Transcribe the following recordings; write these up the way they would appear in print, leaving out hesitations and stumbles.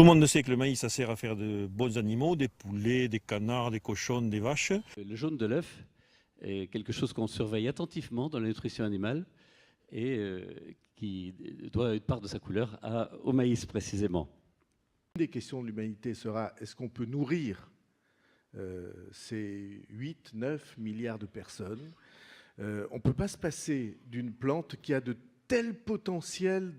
Tout le monde sait que le maïs, ça sert à faire de bons animaux, des poulets, des canards, des cochons, des vaches. Le jaune de l'œuf est quelque chose qu'on surveille attentivement dans la nutrition animale et qui doit une part de sa couleur au maïs précisément. Une des questions de l'humanité sera, est-ce qu'on peut nourrir ces 8, 9 milliards de personnes? On ne peut pas se passer d'une plante qui a de tels potentiels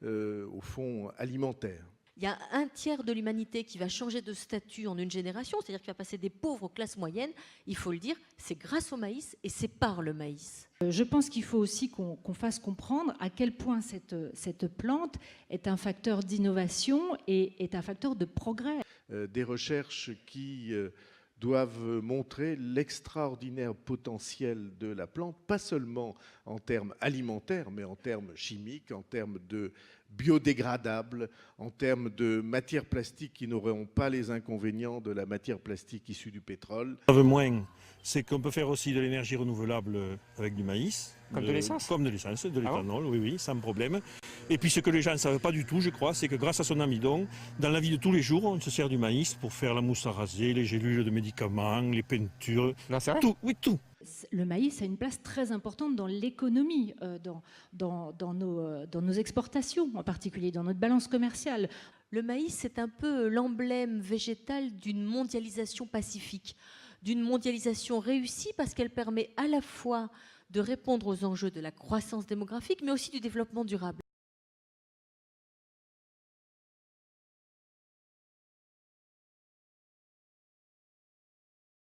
au fond, alimentaire. Il y a un tiers de l'humanité qui va changer de statut en une génération, c'est-à-dire qu'il va passer des pauvres aux classes moyennes. Il faut le dire, c'est grâce au maïs et c'est par le maïs. Je pense qu'il faut aussi qu'on fasse comprendre à quel point cette plante est un facteur d'innovation et est un facteur de progrès. Des recherches qui doivent montrer l'extraordinaire potentiel de la plante, pas seulement en termes alimentaires, mais en termes chimiques, en termes de biodégradables, en termes de matières plastiques qui n'auront pas les inconvénients de la matière plastique issue du pétrole. Moins, c'est qu'on peut faire aussi de l'énergie renouvelable avec du maïs. Comme de l'essence? Comme de l'essence, de l'éthanol, Ah bon? oui, sans problème. Et puis ce que les gens ne savent pas du tout, je crois, c'est que grâce à son amidon, dans la vie de tous les jours, on se sert du maïs pour faire la mousse à raser, les gélules de médicaments, les peintures, Non, c'est vrai? tout, oui, tout. Le maïs a une place très importante dans l'économie, dans nos exportations, en particulier dans notre balance commerciale. Le maïs, c'est un peu l'emblème végétal d'une mondialisation pacifique, d'une mondialisation réussie parce qu'elle permet à la fois de répondre aux enjeux de la croissance démographique, mais aussi du développement durable.